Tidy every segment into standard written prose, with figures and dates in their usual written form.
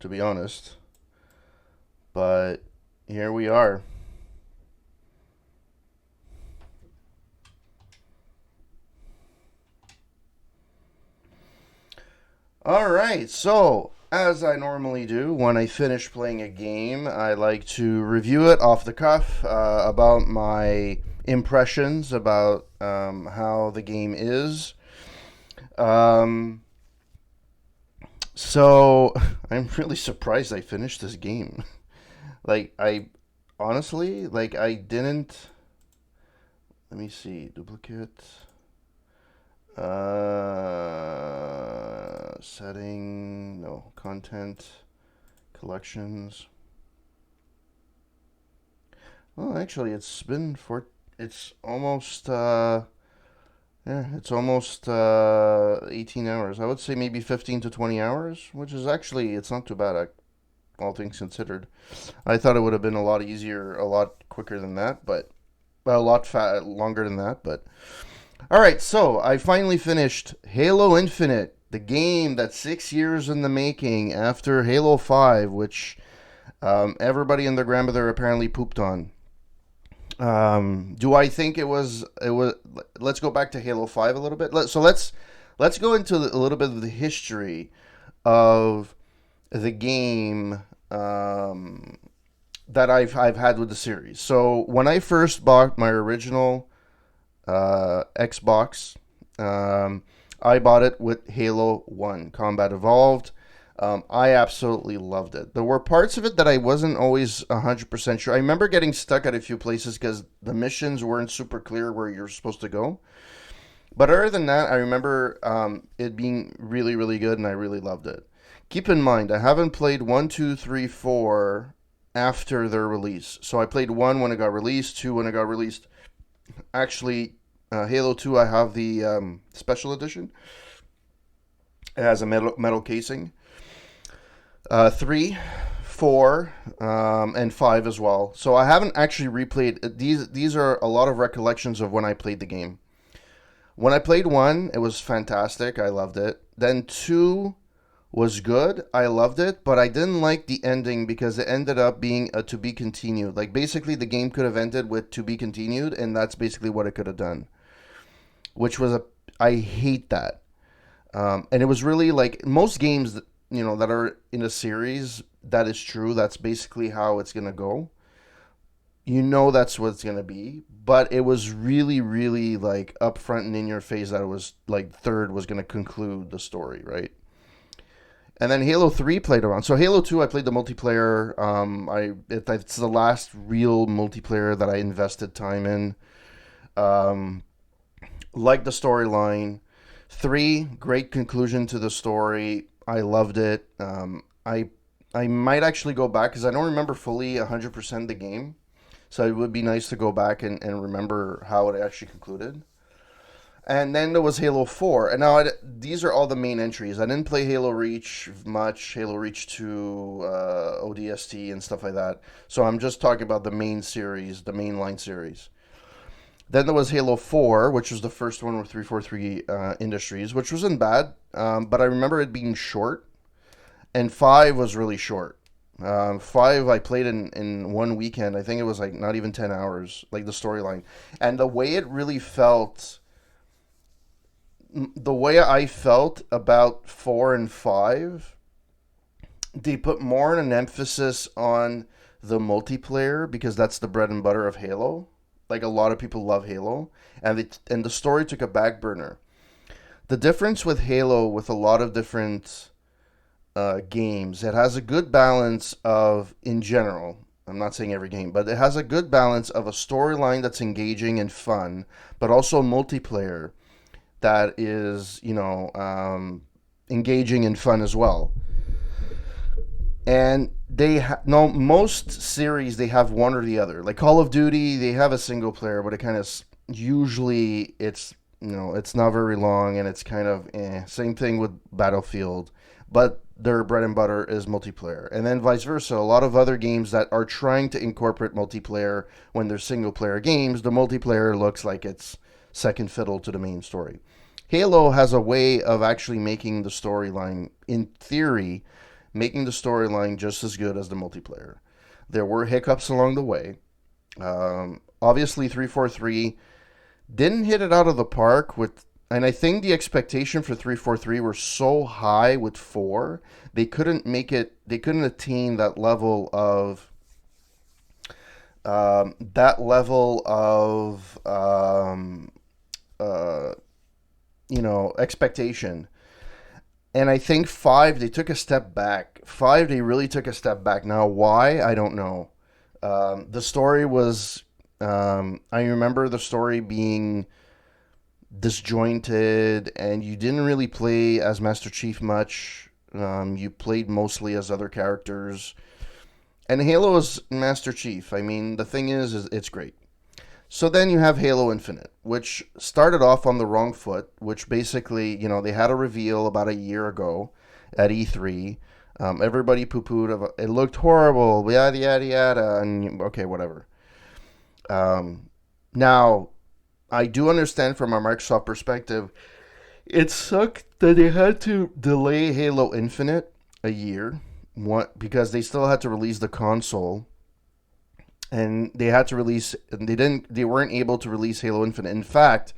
to be honest. But here we are. All right, so as I normally do, when I finish playing a game, I like to review it off the cuff about my impressions about how the game is. Um, so I'm really surprised I finished this game. Like, I honestly, like, I didn't. Let me see, duplicate. Setting, no, content, collections. Well, actually, it's almost, it's almost 18 hours. I would say maybe 15 to 20 hours, which is actually, it's not too bad, all things considered. I thought it would have been a lot easier, a lot quicker than that, but, well, a lot longer than that, but. All right, so I finally finished Halo Infinite, the game that's 6 years in the making after Halo 5, which everybody and their grandmother apparently pooped on. Do I think it was? Let's go back to Halo 5 a little bit. Let's go into a little bit of the history of the game that I've had with the series. So when I first bought my original Xbox. I bought it with Halo 1 Combat Evolved. I absolutely loved it. There were parts of it that I wasn't always 100% sure. I remember getting stuck at a few places because the missions weren't super clear where you're supposed to go. But other than that, I remember it being really, really good and I really loved it. Keep in mind, I haven't played 1, 2, 3, 4 after their release. So I played 1 when it got released, 2 when it got released. Actually, Halo 2, I have the special edition. It has a metal casing. 3, 4, and 5 as well. So I haven't actually replayed. These are a lot of recollections of when I played the game. When I played 1, it was fantastic. I loved it. Then 2 was good. I loved it, but I didn't like the ending because it ended up being a to be continued. Like basically the game could have ended with to be continued, and that's basically what it could have done. Which was a I hate that. And it was really like most games that that are in a series. That is true. That's basically how it's gonna go. That's what it's gonna be. But it was really, really like upfront and in your face that it was like third was gonna conclude the story, right? And then Halo 3 played around. So Halo 2, I played the multiplayer. It's the last real multiplayer that I invested time in. Um, like the storyline. 3, great conclusion to the story. I loved it. I might actually go back because I don't remember fully 100% the game. So it would be nice to go back and remember how it actually concluded. And then there was Halo 4. And now these are all the main entries. I didn't play Halo Reach much, Halo Reach 2, ODST, and stuff like that. So I'm just talking about the main series, the mainline series. Then there was Halo 4, which was the first one with 343 Industries, which wasn't bad, but I remember it being short. And 5 was really short. 5 I played in one weekend. I think it was like not even 10 hours, like the storyline. And the way I felt about 4 and 5, they put more an emphasis on the multiplayer because that's the bread and butter of Halo. Like a lot of people love Halo, and the story took a back burner. The difference with Halo, with a lot of different games, it has a good balance of, in general, I'm not saying every game, but it has a good balance of a storyline that's engaging and fun, but also multiplayer that is, engaging and fun as well. And no, most series they have one or the other. Like Call of Duty, they have a single player, but it kind of usually it's not very long and it's kind of Same thing with Battlefield, but their bread and butter is multiplayer. And then vice versa, a lot of other games that are trying to incorporate multiplayer when they're single player games, the multiplayer looks like it's second fiddle to the main story. Halo has a way of actually making the storyline, in theory, making the storyline just as good as the multiplayer. There were hiccups along the way. Obviously, 343 didn't hit it out of the park with, and I think the expectation for 343 were so high with 4, they couldn't make it, they couldn't attain that level of that level of uh, expectation. And I think 5, they took a step back. 5, they really took a step back. Now, why? I don't know. The story was, I remember the story being disjointed, and you didn't really play as Master Chief much. You played mostly as other characters. And Halo is Master Chief. I mean, the thing is it's great. So then you have Halo Infinite, which started off on the wrong foot, which basically, they had a reveal about a year ago at E3. Everybody poo-pooed. It looked horrible, yada, yada, yada, and okay, whatever. Now, I do understand from a Microsoft perspective, it sucked that they had to delay Halo Infinite a year, because they still had to release the console, and they had to release. They weren't able to release Halo Infinite. In fact,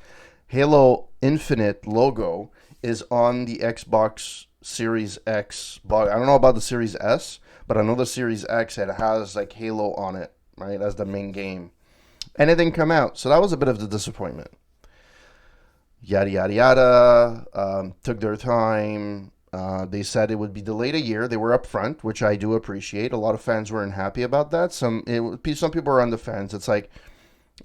Halo Infinite logo is on the Xbox Series X. I don't know about the Series S, but I know the Series X, it has like Halo on it, right, as the main game. And it didn't come out, so that was a bit of the disappointment. Yada yada yada. Took their time. They said it would be delayed a year. They were upfront, which I do appreciate. A lot of fans weren't happy about that. Some people were on the fence. It's like,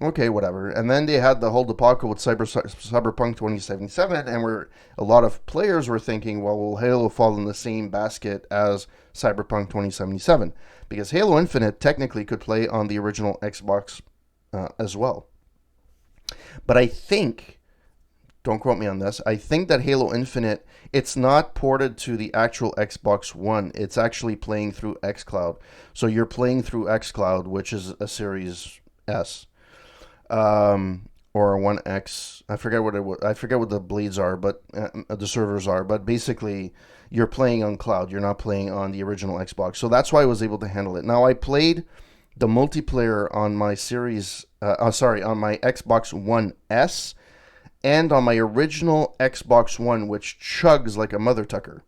okay, whatever. And then they had the whole debacle with Cyberpunk 2077, and a lot of players were thinking, well, will Halo fall in the same basket as Cyberpunk 2077? Because Halo Infinite technically could play on the original Xbox as well. But I think, don't quote me on this, I think that Halo Infinite, it's not ported to the actual Xbox One. It's actually playing through xCloud. So you're playing through xCloud, which is a Series S. Or 1X. I forget what the blades are, but the servers are. But basically, you're playing on cloud. You're not playing on the original Xbox. So that's why I was able to handle it. Now, I played the multiplayer on my on my Xbox One S, and on my original Xbox One, which chugs like a mother tucker.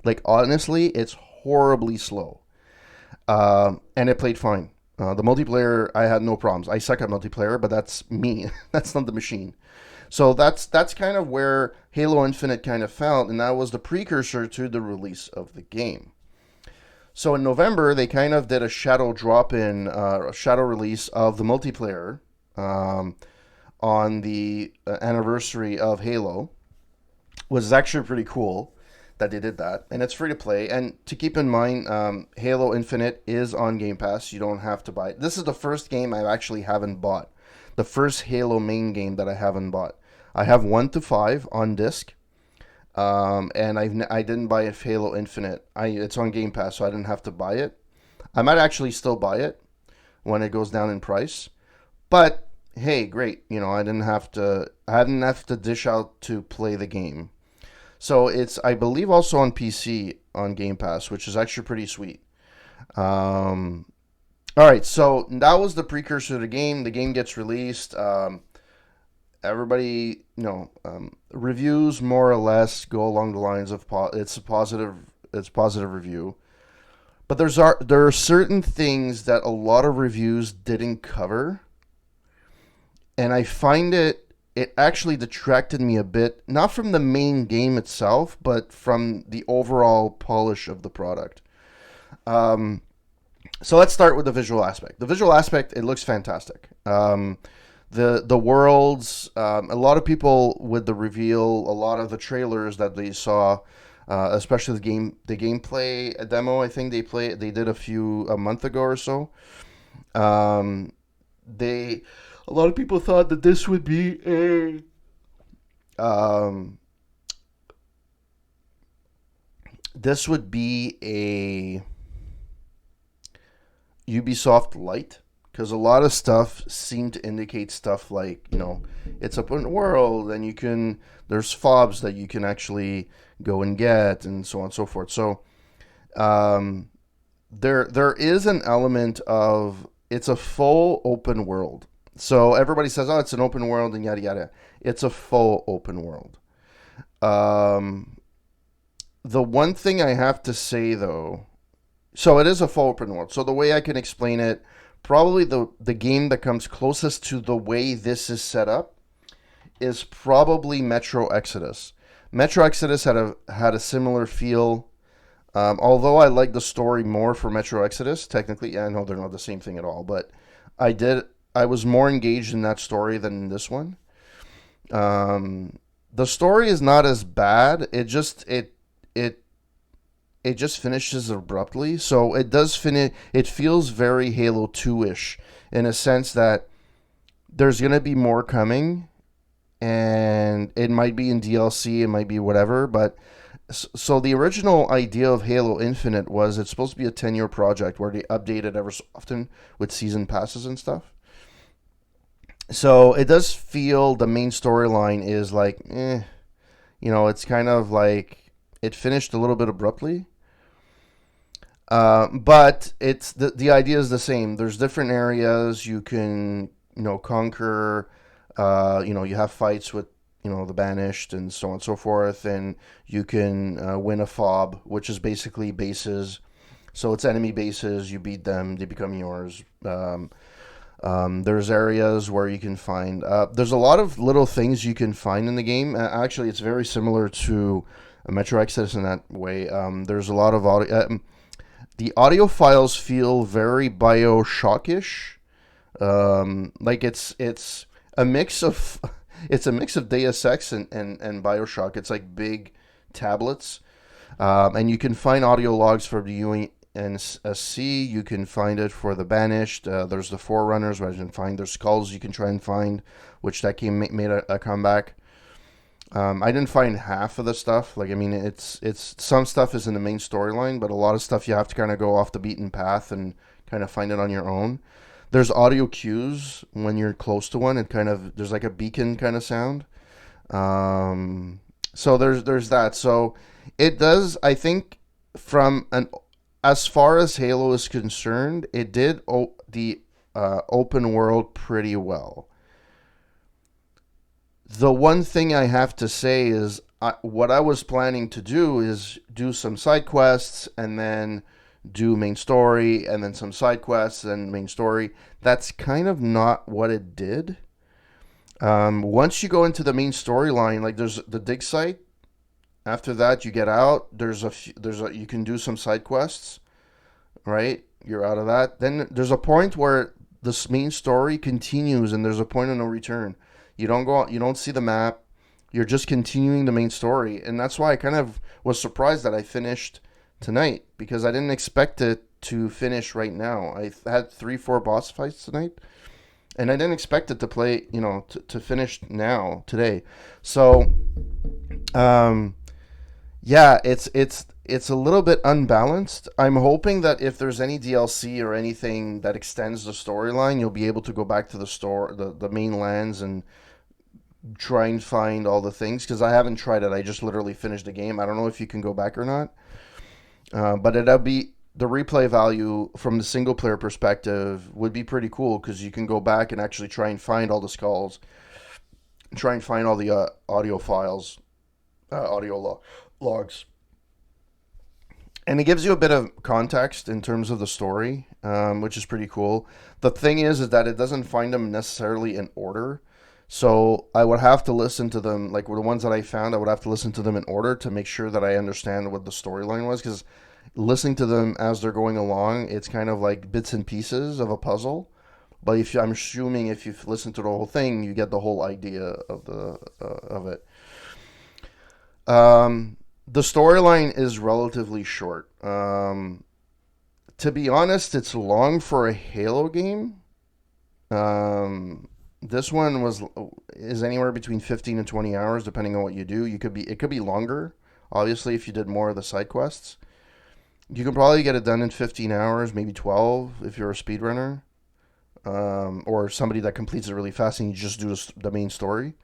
Like, honestly, it's horribly slow. And it played fine. The multiplayer, I had no problems. I suck at multiplayer, but that's me. That's not the machine. So that's kind of where Halo Infinite kind of felt, and that was the precursor to the release of the game. So in November, they kind of did a shadow drop-in, a shadow release of the multiplayer on the anniversary of Halo. Was actually pretty cool that they did that, and it's free to play. And to keep in mind, Halo Infinite is on Game Pass. You don't have to buy it. This is the first game I actually haven't bought. The first Halo main game that I haven't bought. I have 1 to 5 on disc, and I didn't buy Halo Infinite. It's on Game Pass, so I didn't have to buy it. I might actually still buy it when it goes down in price, but hey, great. I didn't have to dish out to play the game. So it's, I believe, also on PC on Game Pass, which is actually pretty sweet. All right, so that was the precursor to the game. The game gets released. Everybody, reviews more or less go along the lines of it's a positive review. But there are certain things that a lot of reviews didn't cover, and I find it actually detracted me a bit, not from the main game itself, but from the overall polish of the product. So let's start with the visual aspect. The visual aspect, it looks fantastic. The worlds, a lot of people with the reveal, a lot of the trailers that they saw, especially the gameplay demo, I think they did a month ago or so. A lot of people thought that this would be a Ubisoft Lite, because a lot of stuff seemed to indicate stuff like, it's open world, and there's fobs that you can actually go and get, and so on and so forth. So Um, there is an element of it's a full open world. So everybody says, "Oh, it's an open world," and yada yada. It's a full open world. Um, the one thing I have to say though, so it is a full open world. So the way I can explain it, probably the game that comes closest to the way this is set up is probably Metro Exodus. Metro Exodus had a similar feel. Although I like the story more for Metro Exodus, technically, yeah, I know they're not the same thing at all, but I did. I was more engaged in that story than in this one. Um, the story is not as bad. It it just finishes abruptly. So it does finish. It feels very Halo 2 ish in a sense that there's gonna be more coming, and it might be in DLC, it might be whatever, but so the original idea of Halo Infinite was it's supposed to be a 10-year project where they update it ever so often with season passes and stuff. So it does feel the main storyline is like, it's kind of like it finished a little bit abruptly. But it's the idea is the same. There's different areas you can conquer. You have fights with the banished and so on and so forth, and you can win a fob, which is basically bases. So it's enemy bases. You beat them, they become yours. There's areas where you can find. There's a lot of little things you can find in the game. Actually, it's very similar to Metro Exodus in that way. There's a lot of audio. The audio files feel very Bioshockish. Like it's a mix of it's a mix of Deus Ex and Bioshock. It's like big tablets, and you can find audio logs for the UNSC. You can find it for the Banished. There's the Forerunners, where you can find their skulls. You can try and find, which that game made a comeback. I didn't find half of the stuff. Like, I mean, it's some stuff is in the main storyline, but a lot of stuff you have to kind of go off the beaten path and kind of find it on your own. There's audio cues when you're close to one. It kind of there's like a beacon kind of sound. So there's that. So it does. I think from an as far as Halo is concerned, it did the open world pretty well. The one thing I have to say is what I was planning to do is do some side quests and then do main story and then some side quests and main story. That's kind of not what it did. Once you go into the main storyline, like there's the dig site. After that, you get out. There's a you can do some side quests, right? You're out of that. Then there's a point where this main story continues, and there's a point of no return. You don't go out, you don't see the map. You're just continuing the main story, and that's why I kind of was surprised that I finished tonight because I didn't expect it to finish right now. I had 3, 4 boss fights tonight, and I didn't expect it to play, to finish now today. So, um, yeah, it's a little bit unbalanced. I'm hoping that if there's any DLC or anything that extends the storyline, you'll be able to go back to the main lands and try and find all the things because I haven't tried it. I just literally finished the game. I don't know if you can go back or not, but it'll be the replay value from the single player perspective would be pretty cool because you can go back and actually try and find all the skulls, try and find all the audio files, logs. And it gives you a bit of context in terms of the story, which is pretty cool. The thing is that it doesn't find them necessarily in order. So I would have to listen to them, like the ones that I found, I would have to listen to them in order to make sure that I understand what the storyline was. Because listening to them as they're going along, it's kind of like bits and pieces of a puzzle. But I'm assuming if you've listened to the whole thing, you get the whole idea of it. The storyline is relatively short. To be honest, it's long for a Halo game. This one is anywhere between 15 and 20 hours, depending on what you do. It could be longer. Obviously, if you did more of the side quests, you can probably get it done in 15 hours, maybe 12 if you're a speedrunner, or somebody that completes it really fast and you just do the main story.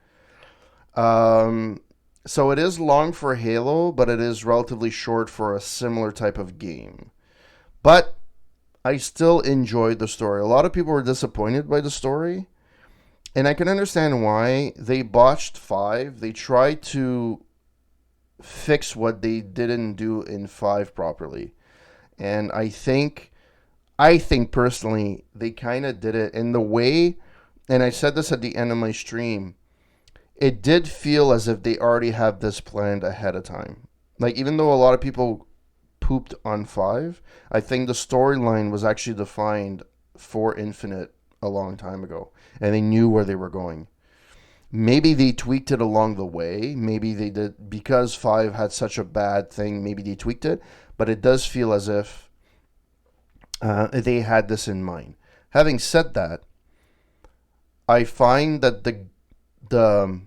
Um, So it is long for Halo, but it is relatively short for a similar type of game. But I still enjoyed the story. A lot of people were disappointed by the story, and I can understand why. They botched 5. They tried to fix what they didn't do in 5 properly. And I think personally they kind of did it in the way, and I said this at the end of my stream. It did feel as if they already had this planned ahead of time. Like, even though a lot of people pooped on 5, I think the storyline was actually defined for Infinite a long time ago, and they knew where they were going. Maybe they tweaked it along the way. Maybe they did because 5 had such a bad thing. Maybe they tweaked it, but it does feel as if they had this in mind. Having said that, I find that the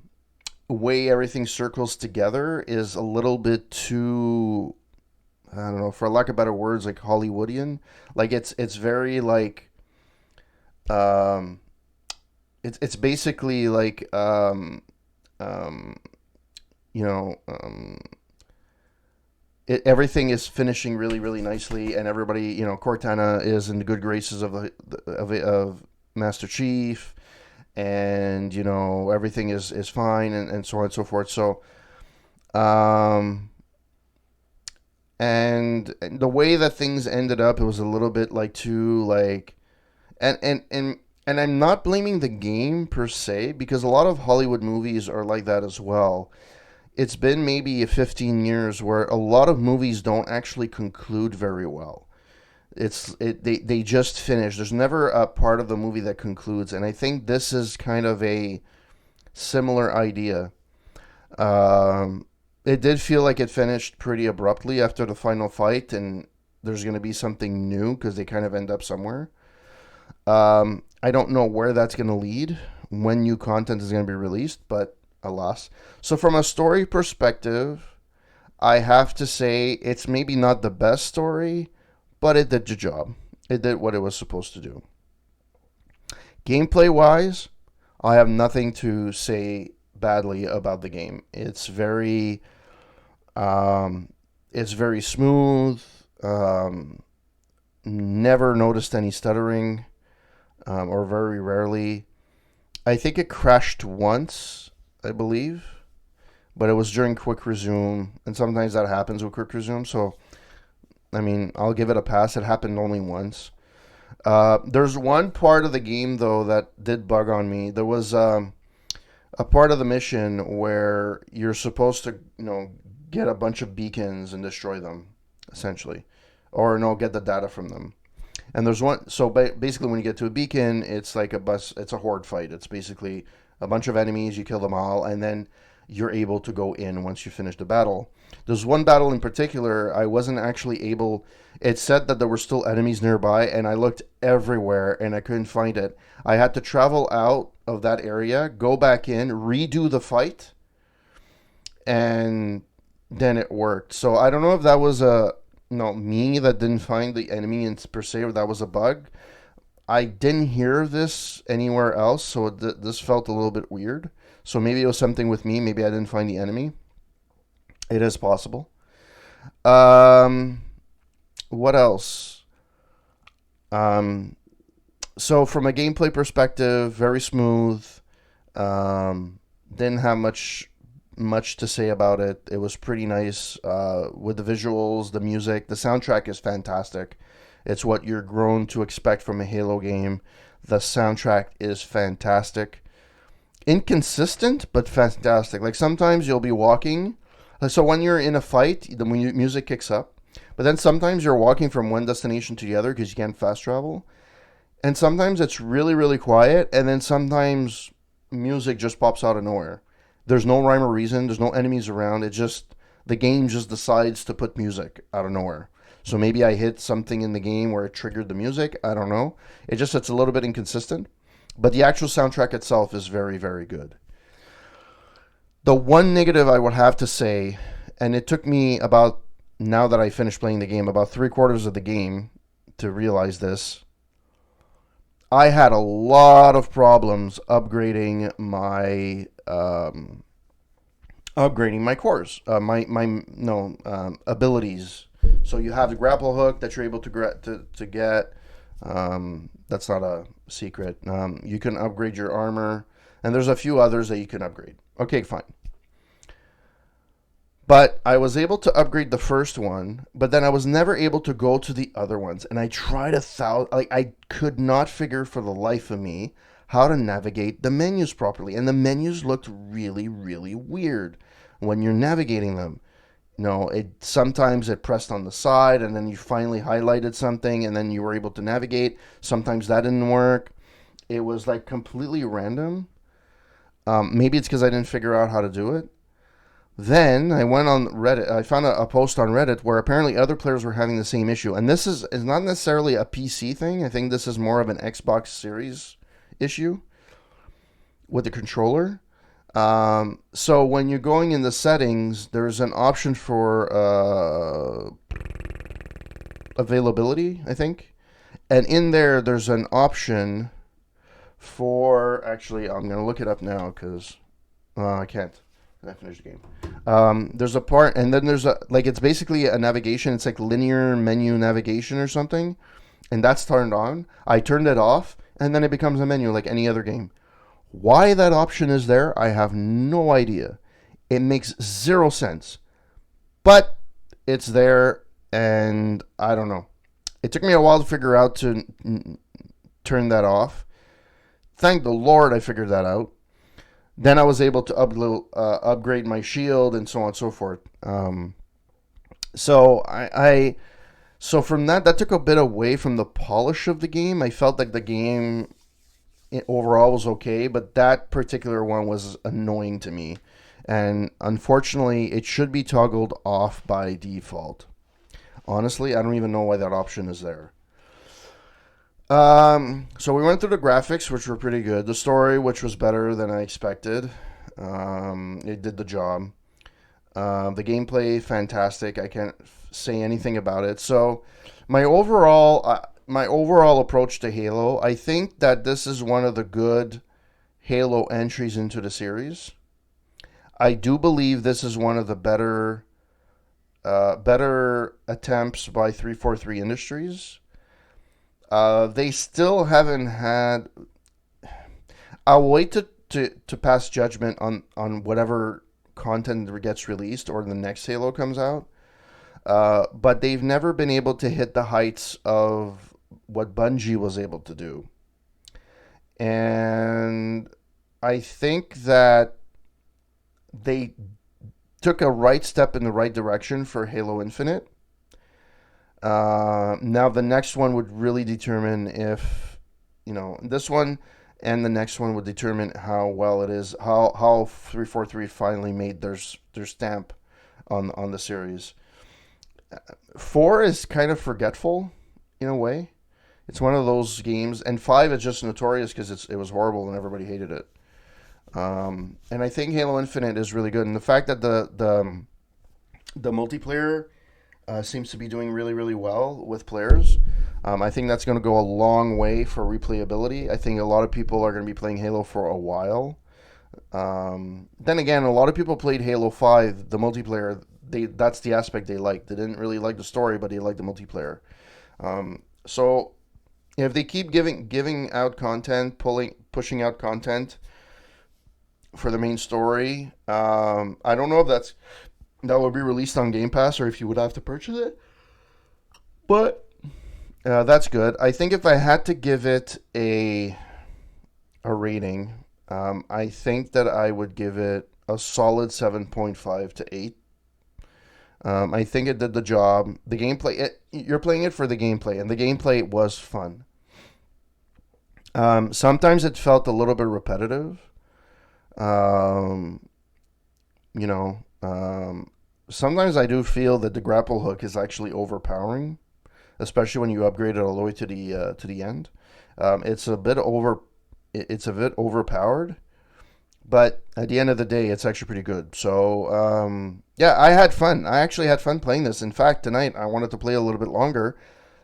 way everything circles together is a little bit too, I don't know, for lack of better words, like Hollywoodian. Like it's very like um it's basically like um you know everything is finishing really really nicely, and everybody, Cortana is in the good graces of of Master Chief, and everything is fine, and so on and so forth. So um and the way that things ended up, it was a little bit like too like, and I'm not blaming the game per se, because a lot of Hollywood movies are like that as well. It's been maybe 15 years where a lot of movies don't actually conclude very well. They just finish. There's never a part of the movie that concludes, and I think this is kind of a similar idea. Um, it did feel like it finished pretty abruptly after the final fight, and there's going to be something new because they kind of end up somewhere. I don't know where that's going to lead, when new content is going to be released, but alas. So, from a story perspective, I have to say it's maybe not the best story, but it did the job. It did what it was supposed to do. Gameplay wise, I have nothing to say badly about the game. Um, it's very smooth. Um, Never noticed any stuttering, or very rarely. I think it crashed once, I believe, but it was during quick resume, and sometimes that happens with quick resume. So, I mean, I'll give it a pass. It happened only once. There's one part of the game though that did bug on me. There was a part of the mission where you're supposed to, get a bunch of beacons and destroy them, essentially, or no, get the data from them. And there's one. So basically, when you get to a beacon, it's like a bus. It's a horde fight. It's basically a bunch of enemies. You kill them all, and then you're able to go in once you finish the battle. There's one battle in particular I wasn't actually able. It said that there were still enemies nearby, and I looked everywhere and I couldn't find it. I had to travel out of that area, go back in, redo the fight, and then it worked. So I don't know if that was a no me that didn't find the enemy in per se, or that was a bug. I didn't hear this anywhere else, so this felt a little bit weird. So maybe it was something with me. Maybe I didn't find the enemy. It is possible. Um, what else? Um, so from a gameplay perspective, very smooth. Didn't have much to say about it. It was pretty nice, with the visuals, the music. The soundtrack is fantastic. It's what you're grown to expect from a Halo game. The soundtrack is fantastic. Inconsistent, but fantastic. Like, sometimes you'll be walking. So when you're in a fight, the music kicks up. But then sometimes you're walking from one destination to the other because you can't fast travel. And sometimes it's really, really quiet. And then sometimes music just pops out of nowhere. There's no rhyme or reason. There's no enemies around. The game just decides to put music out of nowhere. So maybe I hit something in the game where it triggered the music. I don't know. It's a little bit inconsistent. But the actual soundtrack itself is very, very good. The one negative I would have to say, and it took me about, now that I finished playing the game, about 3/4 of the game to realize this. I had a lot of problems upgrading upgrading my cores, my no abilities. So you have the grapple hook that you're able to get. That's not a secret. You can upgrade your armor, and there's a few others that you can upgrade. Okay, fine. But I was able to upgrade the first one, but then I was never able to go to the other ones. And I tried I could not figure for the life of me how to navigate the menus properly. And the menus looked really, really weird when you're navigating them. Sometimes it pressed on the side and then you finally highlighted something and then you were able to navigate. Sometimes that didn't work. It was like completely random. Maybe it's because I didn't figure out how to do it. Then I went on Reddit. I found a post on Reddit where apparently other players were having the same issue. And this is not necessarily a PC thing. I think this is more of an Xbox Series issue with the controller. So when you're going in the settings, there's an option for availability, I think. And in there's an option for... Actually, I'm going to look it up now because I can't. I finished the game. There's a part, and then there's it's basically a navigation. It's like linear menu navigation or something, and that's turned on. I turned it off, and then it becomes a menu like any other game. Why that option is there, I have no idea. It makes zero sense, but it's there, and I don't know. It took me a while to figure out to turn that off. Thank the Lord I figured that out. Then I was able to upgrade my shield and so on and so forth. So from that took a bit away from the polish of the game. I felt like the game overall was okay, but that particular one was annoying to me. And unfortunately, it should be toggled off by default. Honestly, I don't even know why that option is there. So we went through the graphics, which were pretty good. The story, which was better than I expected. It did the job. The gameplay, fantastic. I can't say anything about it. So my overall approach to Halo, I think that this is one of the good Halo entries into the series. I do believe this is one of the better attempts by 343 Industries. They still haven't had... I'll wait to pass judgment on whatever content gets released or the next Halo comes out. But they've never been able to hit the heights of what Bungie was able to do. And I think that they took a right step in the right direction for Halo Infinite. Now the next one would really determine if, this one and the next one would determine how well it is, how 343 finally made their stamp on the series. 4 is kind of forgetful in a way. It's one of those games, and 5 is just notorious because it was horrible and everybody hated it. And I think Halo Infinite is really good, and the fact that the multiplayer seems to be doing really, really well with players. I think that's going to go a long way for replayability. I think a lot of people are going to be playing Halo for a while. Then again, a lot of people played Halo 5, the multiplayer. That's the aspect they liked. They didn't really like the story, but they liked the multiplayer. So if they keep giving out content, pushing out content for the main story, I don't know if that would be released on Game Pass or if you would have to purchase it. But that's good. I think if I had to give it a rating, I think that I would give it a solid 7.5 to 8. I think it did the job. The gameplay, you're playing it for the gameplay, and the gameplay was fun. Sometimes it felt a little bit repetitive. You know, sometimes I do feel that the grapple hook is actually overpowering, especially when you upgrade it all the way to the end. It's a bit overpowered, but at the end of the day, it's actually pretty good. So yeah, I had fun. I actually had fun playing this. In fact, tonight I wanted to play a little bit longer,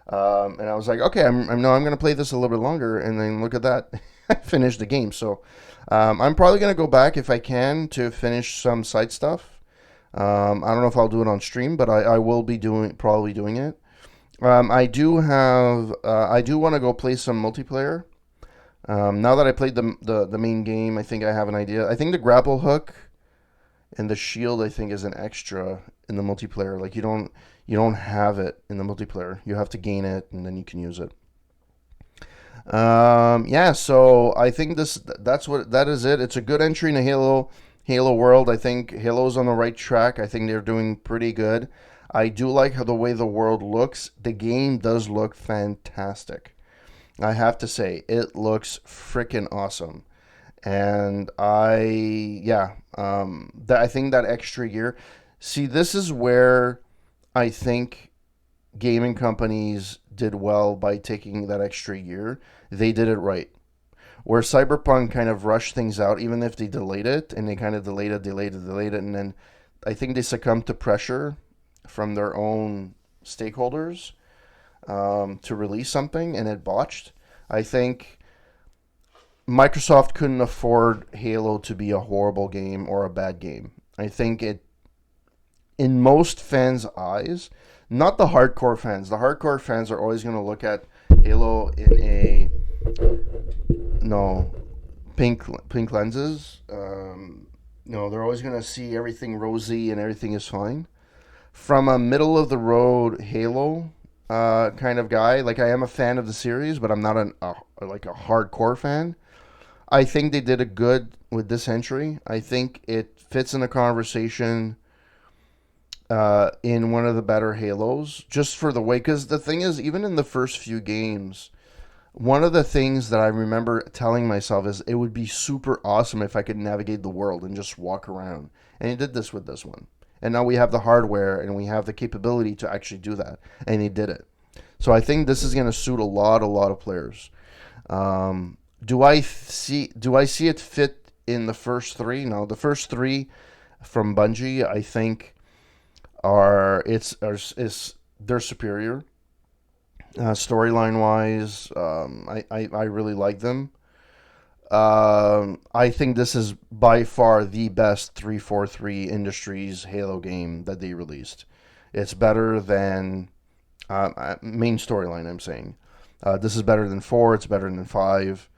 and I was like, okay, I'm going to play this a little bit longer, and then look at that. I finished the game. So I'm probably gonna go back if I can to finish some side stuff. I don't know if I'll do it on stream, but I will be probably doing it. I do want to go play some multiplayer. Now that I played the main game, I think I have an idea. I think the grapple hook and the shield, I think, is an extra in the multiplayer. Like you don't have it in the multiplayer. You have to gain it and then you can use it. Yeah, so I think that is it. It's a good entry in a Halo world. I think Halo's on the right track. I think they're doing pretty good. I do like how the way the world looks. The game does look fantastic. I have to say, it looks freaking awesome. And I think that extra year. See, this is where I think gaming companies did well by taking that extra year. They did it right. Where Cyberpunk kind of rushed things out, even if they delayed it, and they kind of delayed it, and then I think they succumbed to pressure from their own stakeholders to release something, and it botched. I think Microsoft couldn't afford Halo to be a horrible game or a bad game. I think it, in most fans' eyes, not the hardcore fans. The hardcore fans are always going to look at Halo in a no pink lenses. No, they're always going to see everything rosy and everything is fine. From a middle of the road Halo kind of guy, like I am a fan of the series, but I'm not like a hardcore fan. I think they did a good with this entry. I think it fits in the conversation in one of the better Halos, just for the way. Because the thing is, even in the first few games, one of the things that I remember telling myself is it would be super awesome if I could navigate the world and just walk around. And he did this with this one. And now we have the hardware and we have the capability to actually do that. And he did it. So I think this is going to suit a lot of players. Do I see it fit in the first three? No, the first three from Bungie, I think, is they're superior. Storyline wise, I really like them. I think this is by far the best 343 Industries Halo game that they released. It's better than main storyline. I'm saying this is better than 4. It's better than 5.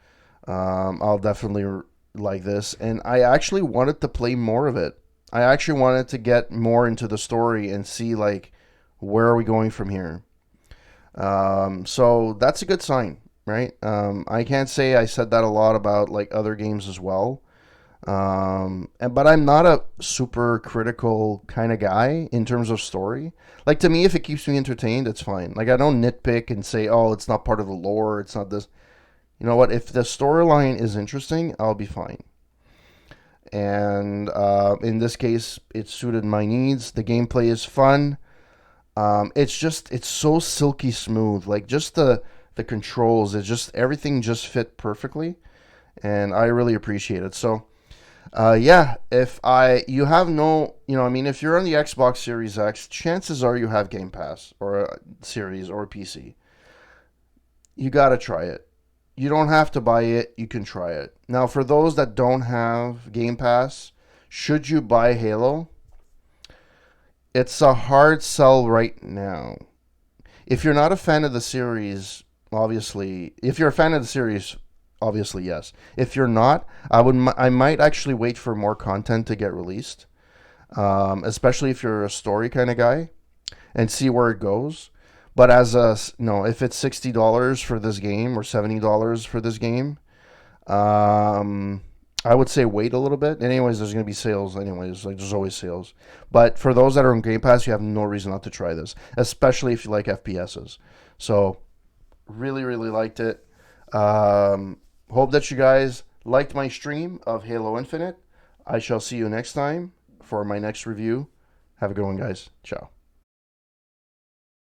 I'll definitely like this, and I actually wanted to play more of it. I actually wanted to get more into the story and see like where are we going from here. So that's a good sign, right? I can't say I said that a lot about like other games as well. But I'm not a super critical kind of guy in terms of story. Like to me, if it keeps me entertained, it's fine. Like I don't nitpick and say, "Oh, it's not part of the lore. It's not this." You know what? If the storyline is interesting, I'll be fine. And in this case, it suited my needs. The gameplay is fun. It's so silky smooth. Like just the controls, it's just everything just fit perfectly, and I really appreciate it. So, yeah, if I you have no, I mean, if you're on the Xbox Series X, chances are you have Game Pass or a Series or a PC. You gotta try it. You don't have to buy it. You can try it. Now, for those that don't have Game Pass, should you buy Halo? It's a hard sell right now. If you're not a fan of the series, obviously, if you're a fan of the series, obviously yes. If you're not, I might actually wait for more content to get released, especially if you're a story kind of guy, and see where it goes. But no, if it's $60 for this game or $70 for this game, um, I would say wait a little bit. Anyways, there's going to be sales. Anyways, like there's always sales. But for those that are on Game Pass, you have no reason not to try this, especially if you like FPSs. So, really, really liked it. Hope that you guys liked my stream of Halo Infinite. I shall see you next time for my next review. Have a good one, guys. Ciao.